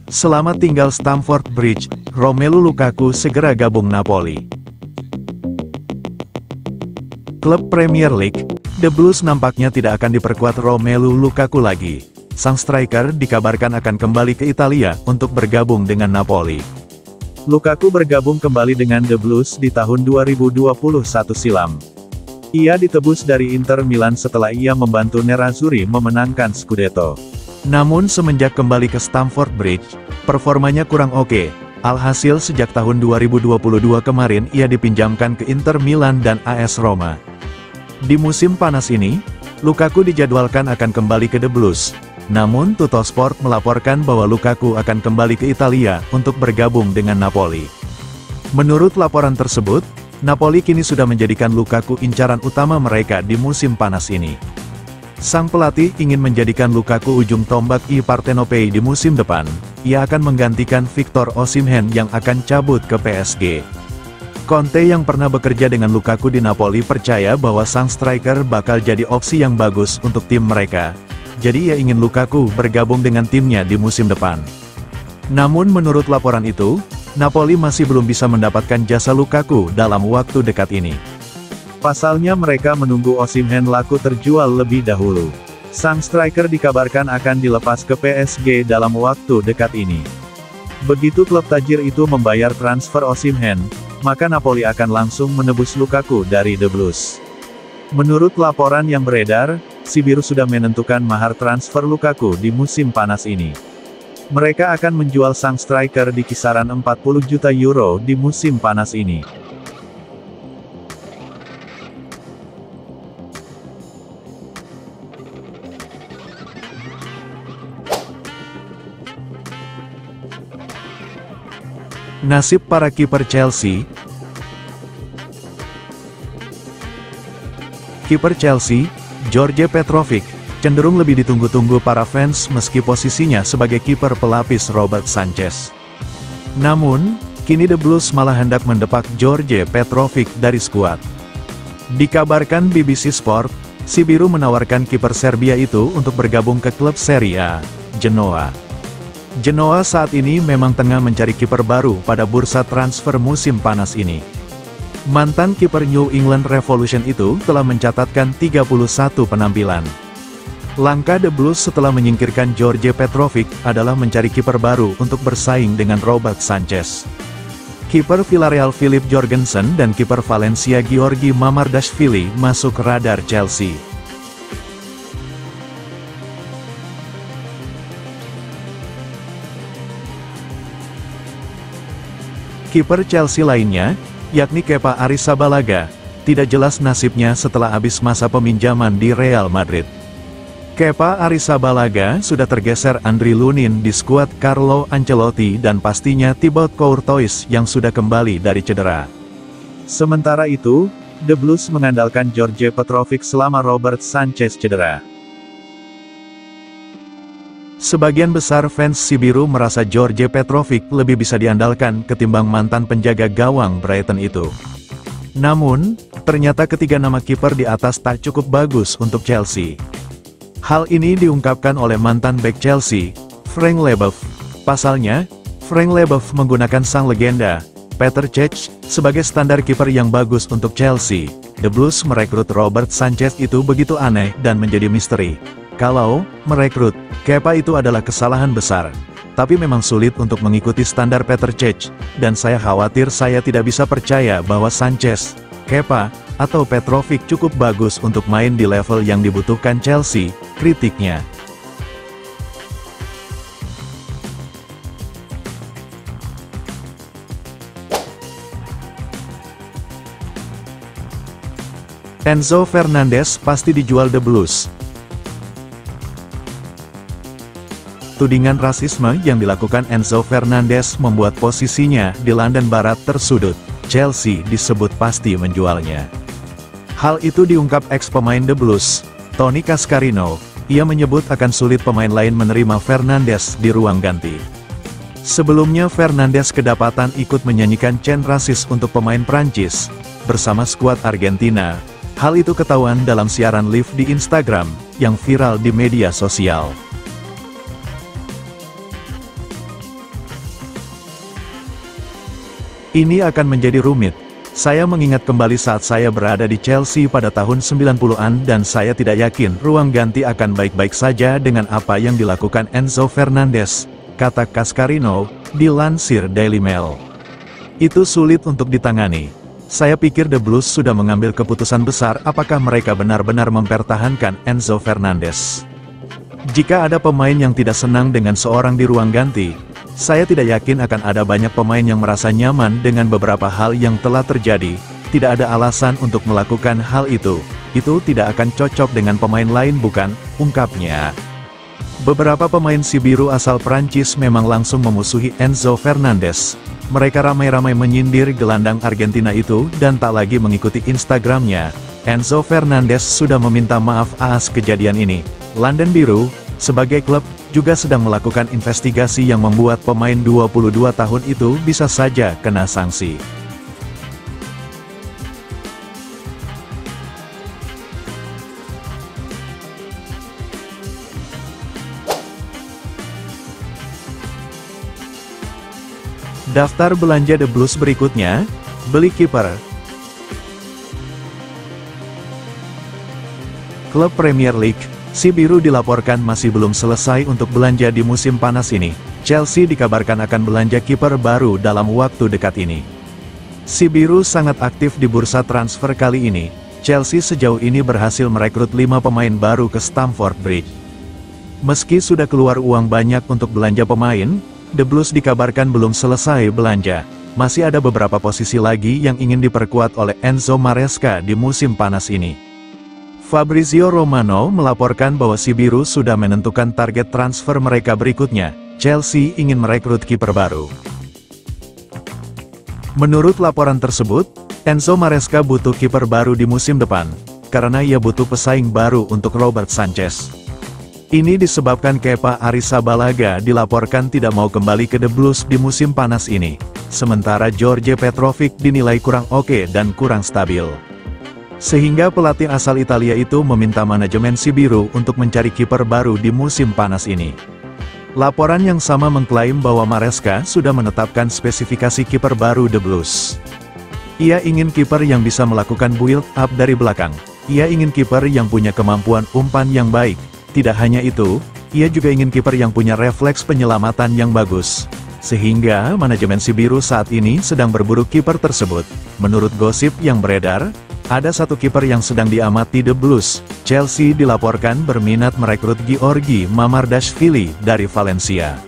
Selamat tinggal Stamford Bridge, Romelu Lukaku segera gabung Napoli. Klub Premier League, The Blues nampaknya tidak akan diperkuat Romelu Lukaku lagi. Sang striker dikabarkan akan kembali ke Italia untuk bergabung dengan Napoli. Lukaku bergabung kembali dengan The Blues di tahun 2021 silam. Ia ditebus dari Inter Milan setelah ia membantu Nerazzurri memenangkan Scudetto. Namun semenjak kembali ke Stamford Bridge, performanya kurang oke. Alhasil sejak tahun 2022 kemarin ia dipinjamkan ke Inter Milan dan AS Roma. Di musim panas ini, Lukaku dijadwalkan akan kembali ke The Blues. Namun Tuttosport melaporkan bahwa Lukaku akan kembali ke Italia untuk bergabung dengan Napoli. Menurut laporan tersebut, Napoli kini sudah menjadikan Lukaku incaran utama mereka di musim panas ini. Sang pelatih ingin menjadikan Lukaku ujung tombak I Partenopei di musim depan. Ia akan menggantikan Victor Osimhen yang akan cabut ke PSG. Conte yang pernah bekerja dengan Lukaku di Napoli percaya bahwa sang striker bakal jadi opsi yang bagus untuk tim mereka. Jadi ia ingin Lukaku bergabung dengan timnya di musim depan. Namun menurut laporan itu, Napoli masih belum bisa mendapatkan jasa Lukaku dalam waktu dekat ini. Pasalnya mereka menunggu Osimhen laku terjual lebih dahulu. Sang striker dikabarkan akan dilepas ke PSG dalam waktu dekat ini. Begitu klub tajir itu membayar transfer Osimhen, maka Napoli akan langsung menebus Lukaku dari The Blues. Menurut laporan yang beredar, si biru sudah menentukan mahar transfer Lukaku di musim panas ini. Mereka akan menjual sang striker di kisaran 40 juta euro di musim panas ini. Nasib para kiper Chelsea. Kiper Chelsea, George Petrovic, cenderung lebih ditunggu-tunggu para fans meski posisinya sebagai kiper pelapis Robert Sanchez. Namun, kini The Blues malah hendak mendepak George Petrovic dari skuad. Dikabarkan BBC Sport, si biru menawarkan kiper Serbia itu untuk bergabung ke klub Serie A, Genoa. Genoa saat ini memang tengah mencari kiper baru pada bursa transfer musim panas ini. Mantan kiper New England Revolution itu telah mencatatkan 31 penampilan. Langkah The Blues setelah menyingkirkan George Petrovic adalah mencari kiper baru untuk bersaing dengan Robert Sanchez. Kiper Villarreal Philip Jorgensen dan kiper Valencia Giorgi Mamardashvili masuk radar Chelsea. Kiper Chelsea lainnya, yakni Kepa Arrizabalaga, tidak jelas nasibnya setelah habis masa peminjaman di Real Madrid. Kepa Arrizabalaga sudah tergeser Andriy Lunin di skuad Carlo Ancelotti dan pastinya Thibaut Courtois yang sudah kembali dari cedera. Sementara itu, The Blues mengandalkan George Petrovic selama Robert Sanchez cedera. Sebagian besar fans si biru merasa George Petrovic lebih bisa diandalkan ketimbang mantan penjaga gawang Brighton itu. Namun, ternyata ketiga nama kiper di atas tak cukup bagus untuk Chelsea. Hal ini diungkapkan oleh mantan bek Chelsea, Frank Leboeuf. Pasalnya, Frank Leboeuf menggunakan sang legenda, Petr Cech, sebagai standar kiper yang bagus untuk Chelsea. The Blues merekrut Robert Sanchez itu begitu aneh dan menjadi misteri. Kalau merekrut Kepa itu adalah kesalahan besar, tapi memang sulit untuk mengikuti standar Petr Cech, dan saya khawatir saya tidak bisa percaya bahwa Sanchez, Kepa, atau Petrovic cukup bagus untuk main di level yang dibutuhkan Chelsea, kritiknya. Enzo Fernandez pasti dijual The Blues. Tudingan rasisme yang dilakukan Enzo Fernandez membuat posisinya di London Barat tersudut. Chelsea disebut pasti menjualnya. Hal itu diungkap ex-pemain The Blues, Tony Cascarino. Ia menyebut akan sulit pemain lain menerima Fernandes di ruang ganti. Sebelumnya Fernandes kedapatan ikut menyanyikan chant rasis untuk pemain Prancis, bersama skuad Argentina. Hal itu ketahuan dalam siaran live di Instagram, yang viral di media sosial. Ini akan menjadi rumit. Saya mengingat kembali saat saya berada di Chelsea pada tahun 90-an dan saya tidak yakin ruang ganti akan baik-baik saja dengan apa yang dilakukan Enzo Fernandez, kata Cascarino, dilansir Daily Mail. Itu sulit untuk ditangani. Saya pikir The Blues sudah mengambil keputusan besar apakah mereka benar-benar mempertahankan Enzo Fernandez. Jika ada pemain yang tidak senang dengan seorang di ruang ganti, saya tidak yakin akan ada banyak pemain yang merasa nyaman dengan beberapa hal yang telah terjadi. Tidak ada alasan untuk melakukan hal itu. Itu tidak akan cocok dengan pemain lain bukan, ungkapnya. Beberapa pemain si biru asal Prancis memang langsung memusuhi Enzo Fernandez. Mereka ramai-ramai menyindir gelandang Argentina itu dan tak lagi mengikuti Instagramnya. Enzo Fernandez sudah meminta maaf atas kejadian ini. London Biru, sebagai klub, juga sedang melakukan investigasi yang membuat pemain 22 tahun itu bisa saja kena sanksi. Daftar belanja The Blues berikutnya, beli kiper. Klub Premier League, si biru dilaporkan masih belum selesai untuk belanja di musim panas ini. Chelsea dikabarkan akan belanja kiper baru dalam waktu dekat ini. Si biru sangat aktif di bursa transfer kali ini. Chelsea sejauh ini berhasil merekrut 5 pemain baru ke Stamford Bridge. Meski sudah keluar uang banyak untuk belanja pemain, The Blues dikabarkan belum selesai belanja. Masih ada beberapa posisi lagi yang ingin diperkuat oleh Enzo Maresca di musim panas ini. Fabrizio Romano melaporkan bahwa si biru sudah menentukan target transfer mereka berikutnya. Chelsea ingin merekrut kiper baru. Menurut laporan tersebut, Enzo Maresca butuh kiper baru di musim depan, karena ia butuh pesaing baru untuk Robert Sanchez. Ini disebabkan Kepa Arrizabalaga dilaporkan tidak mau kembali ke The Blues di musim panas ini, sementara George Petrovic dinilai kurang oke dan kurang stabil. Sehingga pelatih asal Italia itu meminta manajemen si biru untuk mencari kiper baru di musim panas ini. Laporan yang sama mengklaim bahwa Maresca sudah menetapkan spesifikasi kiper baru The Blues. Ia ingin kiper yang bisa melakukan build-up dari belakang. Ia ingin kiper yang punya kemampuan umpan yang baik. Tidak hanya itu, ia juga ingin kiper yang punya refleks penyelamatan yang bagus. Sehingga manajemen si biru saat ini sedang berburu kiper tersebut. Menurut gosip yang beredar, ada satu kiper yang sedang diamati The Blues. Chelsea dilaporkan berminat merekrut Giorgi Mamardashvili dari Valencia.